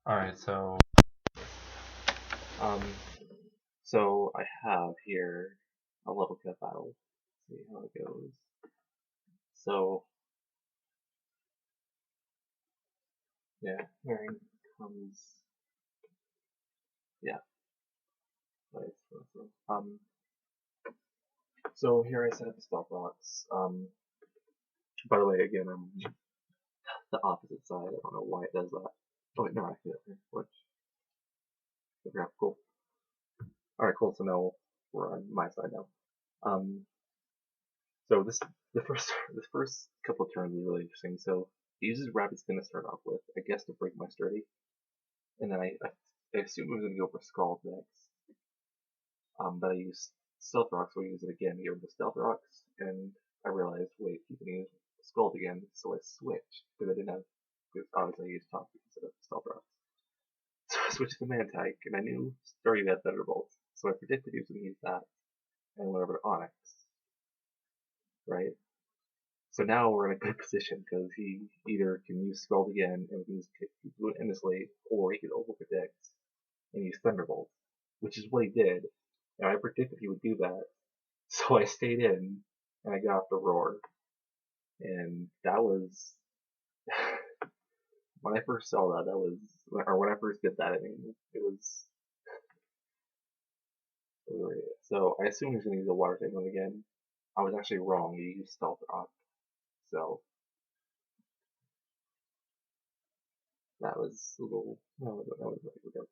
Alright, um, so I have here a level cut battle. Let's see how it goes. So, yeah, here comes, yeah, right, so here I set up the stealth rocks. By the way, again, I'm the opposite side. I don't know why it does that. Oh wait, no, I feel it. Which, okay, cool. Alright, cool, so now we're on my side now. Um, so the first couple of turns is really interesting. So he uses rapid spin to start off with, I guess to break my sturdy, and then I assume he was going to go for scald next. But I used stealth rocks, so I use it again to get rid of stealth rocks, and I realized, wait, you can use scald again, so I switched because I didn't have, because obviously I used top instead of stealth rocks. So I switched to man tyke, and I knew Sturdy had Thunderbolt, so I predicted he was going to use that, and went over to Onyx, right? So now we're in a good position because he either can use Scald again and we can do it endlessly, or he could overpredict and use Thunderbolt, which is what he did. And I predicted he would do that, so I stayed in and I got off the roar. And that was when I first saw that. That was, or when I first did that. I mean, it was. So I assumed he was going to use a water type one again. I was actually wrong. He used Stealth Rock. So that was a little. That was really good.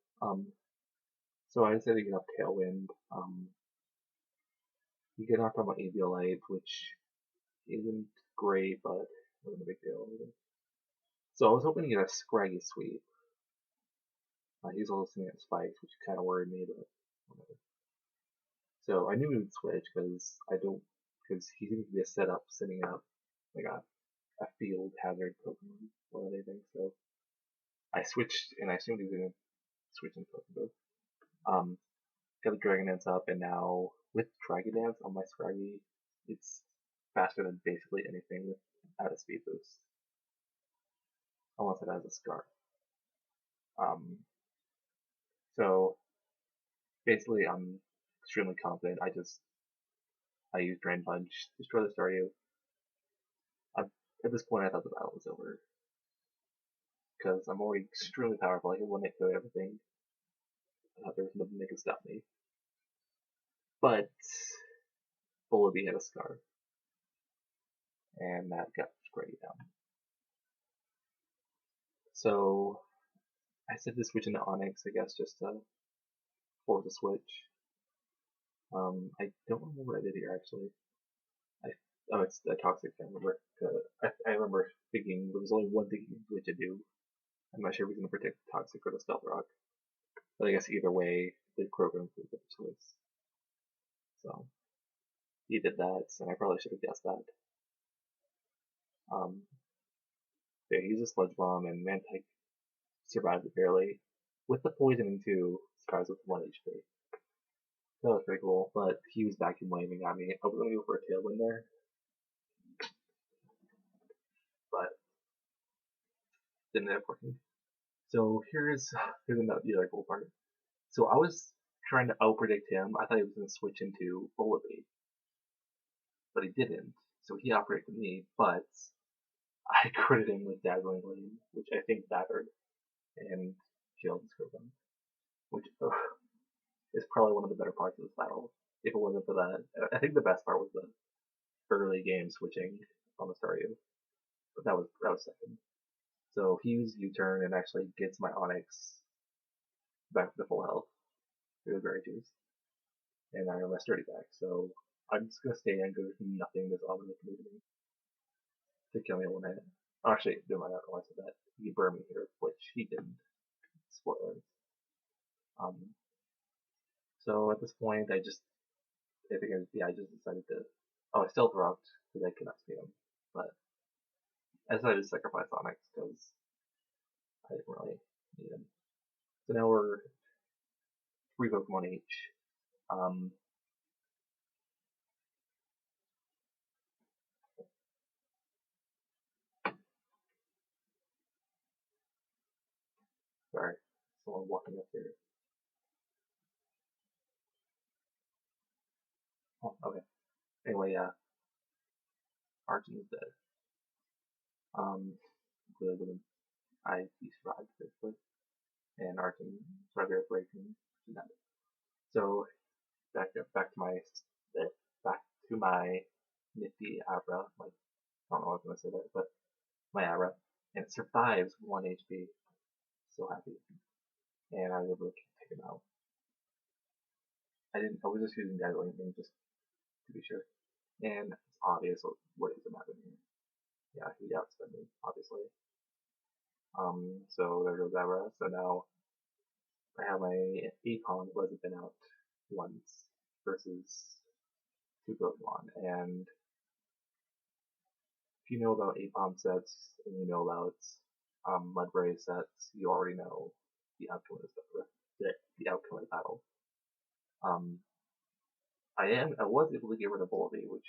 So I decided to get up Tailwind. You get knocked on my Aviolite, which isn't great, but wasn't a big deal. So I was hoping to get a Scraggy Sweep. He's also sitting at Spikes, which kind of worried me, but whatever. So I knew he would switch because he seems to be a setup sitting up like a field hazard Pokemon or anything. So I switched, and I assumed he was going to switch into Pokemon. Got the Dragon Dance up, and now with Dragon Dance on my Scraggy, it's faster than basically anything without a speed boost, unless it has a Scar. So basically, I'm extremely confident. I use Drain Punch, destroy the Staryu. At this point, I thought the battle was over because I'm already extremely powerful. I can one hit kill everything. There was nothing that could stop me. But Bullaby had a Scar, and that got Scraggy down. So I said to switch into Onyx, I guess, just to force a switch. I don't remember what I did here actually. Oh, it's the toxic. I remember. I remember thinking there was only one thing we could do. I'm not sure if he's going to protect the toxic or the stealth rock, but I guess either way, the Krogan was the choice. So he did that, and I probably should have guessed that. Yeah, he used a sludge bomb, and Mantike survived it barely. With the poisoning too, survives with 1 HP. That was pretty cool, but he was vacuum waving at me. I was gonna go for a tailwind there, but didn't end up working. So here's another the other cool part. So I was trying to outpredict him. I thought he was gonna switch into Bullaby, but he didn't. So he outpredicted me, but I critted him with Dazzling Gleam, which I think battered and killed Scribbin, which is probably one of the better parts of this battle. If it wasn't for that, I think the best part was the early game switching on the Staryu, but that was second. So he used U-turn and actually gets my Onyx back to full health through the Berry Juice, and I got my Sturdy back. So I'm just gonna stay in because there's nothing this Omni can do to me to kill me in one hit. Actually, no, I don't know why I said that. He burned me here, which he didn't. Spoilers. Um, so at this point, I just decided to. Oh, I stealth rocked because I could not see him, but I decided to sacrifice Onyx because I didn't really need him. So now we're 3 Pokemon each. Sorry. someone walking up here. Oh, okay. Anyway, Arjun is dead. Good. He survived basically, and Arjun survived the earthquake and died. So back to my nifty Abra. Like, I don't know what I was gonna say there, but my Abra, and it survives 1 HP. So happy, and I was able to take him out. I was just using Dazzling just to be sure, and it's obvious what is happening here. Yeah, he outspent me, obviously. So there goes Abra. So now I have my Econ who hasn't been out once versus 2 Pokemon, and if you know about Apom sets and you know about Mudbray sets, you already know the outcome of the outcome of the battle. I was able to get rid of Volby, which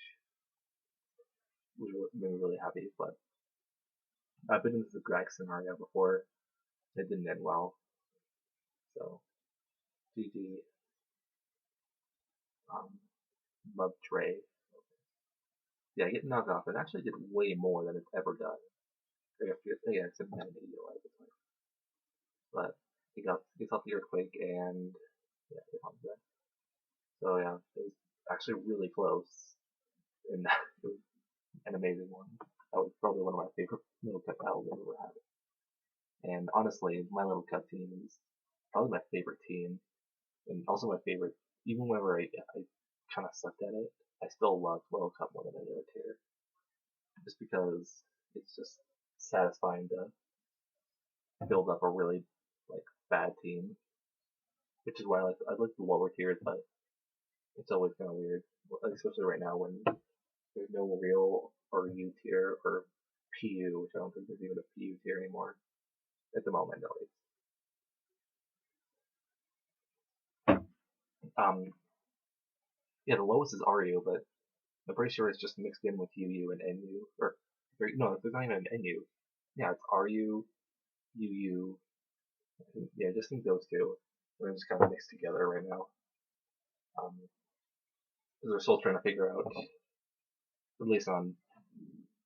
made me really happy, but I've been in this exact scenario before. It didn't end well. So GG Mudbray. Yeah, getting knocked off. It actually did way more than it's ever done. Yeah, except it had an 80 life, but it gets off the earthquake and yeah, it comes back. So yeah, it was actually really close, and it was an amazing one. That was probably one of my favorite Little Cup battles I've ever had. And honestly, my Little Cup team is probably my favorite team, and also my favorite. Even whenever I kind of sucked at it, I still love Little Cup more than any other tier, just because it's just satisfying to build up a really like bad team, which is why I like the lower tiers, but it's always kind of weird, especially right now when there's no real or U tier or PU, which I don't think there's even a PU tier anymore at the moment, at least. Yeah, the lowest is RU, but I'm pretty sure it's just mixed in with UU and NU, or no, there's not even an NU. Yeah, it's RU, UU. Yeah, just think those two. They're just kind of mixed together right now. Because we're still trying to figure out, at least on,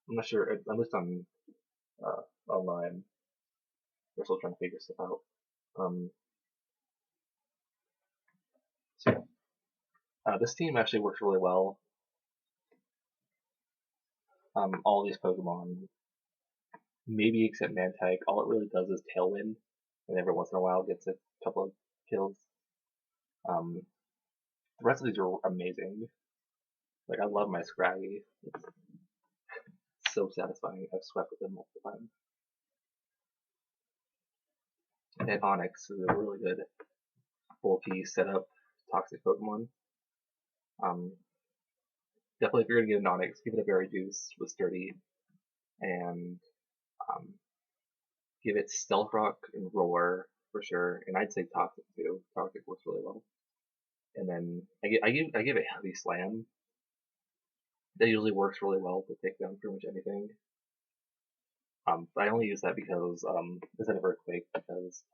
I'm not sure, at least on online, we're still trying to figure stuff out. So yeah, this team actually works really well. All these Pokemon, maybe except Mantike, all it really does is Tailwind, and every once in a while gets a couple of kills. The rest of these are amazing. Like, I love my Scraggy. It's so satisfying. I've swept with them multiple times. And Onix is a really good bulky setup toxic Pokemon. Definitely if you're gonna get an Onix, give it a Berry Juice with Sturdy, and give it Stealth Rock and Roar for sure, and I'd say Toxic too. Toxic works really well. And then I give it Heavy Slam. That usually works really well to take down pretty much anything. I only use that because instead of Earthquake, because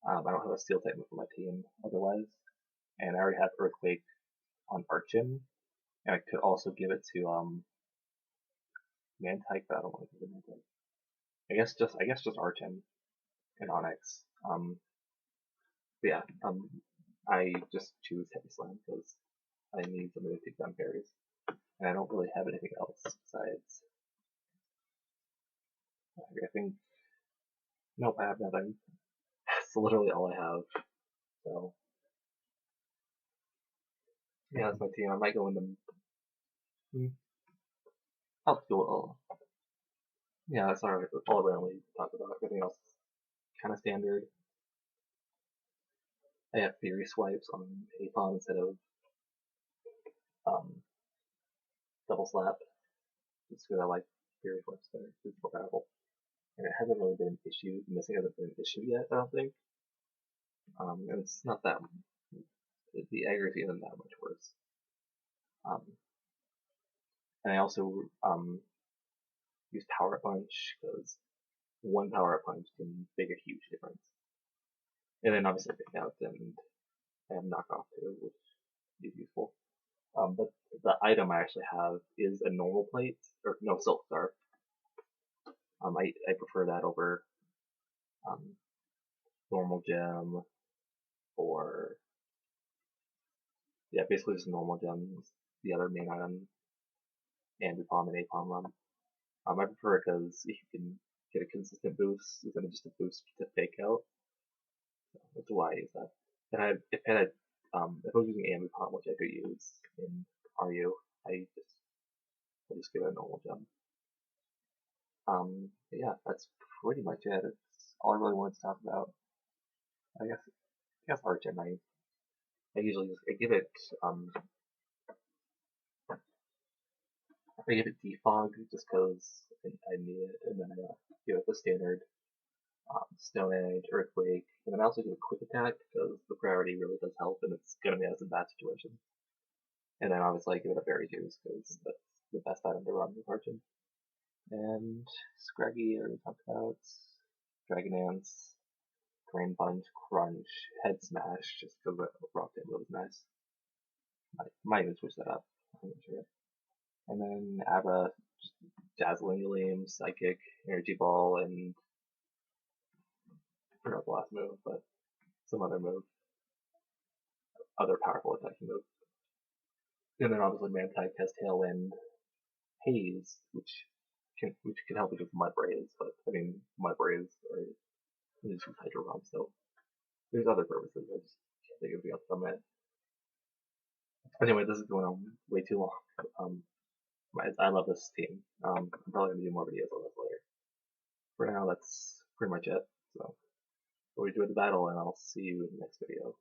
I don't have a Steel type for my team otherwise, and I already have Earthquake on Archon, and I could also give it to Mantike, but I don't want to give it Mantike. I guess just Archon and Onix. But yeah, I just choose Heavy Slam because I need something to take down berries, and I don't really have anything else besides. I think nope, I have nothing. That's literally all I have. So yeah, that's my team. I might go into. I'll go. Yeah, that's all I really talk about. Everything else kind of standard. I have Fury Swipes on Apom instead of Double Slap. Just because I like Fury Swipes better. It's more powerful. And it hasn't really been an issue. Missing hasn't been an issue yet, I don't think. And it's not that. The accuracy isn't that much worse. And I also use Power Punch because one Power Punch can make a huge difference. And then obviously pick out and knock off too, which is useful. But the item I actually have is a normal plate, or no, silk scarf. I prefer that over um, normal gem, or yeah, basically just normal gems, the other main item, and Palm and Apom rum. I prefer it because you can get a consistent boost instead of just a boost to fake out. So that's why I use that. And if I was using Ambipom, which I do use in RU, I just give it a normal gem. Yeah, that's pretty much it. It's all I really wanted to talk about. I guess art gem. I usually just I give it defog just because I need it, and then I give it the standard Stone Edge, Earthquake, and then I also give it Quick Attack because the priority really does help, and it's gonna be us in bad situations. And then obviously I give it a Berry Juice because that's the best item to run with Argent. And Scraggy, I already talked about. Dragon Dance, Drain Punch, Crunch, Head Smash, just because the Rock Demo was nice. Might even switch that up. I'm not sure. And then Abra, just Dazzling Gleam, Psychic, Energy Ball, and I forgot the last move, but some other move, other powerful attacking move. And then obviously Man type has Tailwind, Haze, which can help you with Mud Rays, but I mean Mud Rays are used with Hydro Bomb, so there's other purposes. I just can't think of the off the Anyway, this is going on way too long. Um, I love this team. I'm probably gonna do more videos on this later. For now, that's pretty much it. So, hope you enjoyed the battle, and I'll see you in the next video.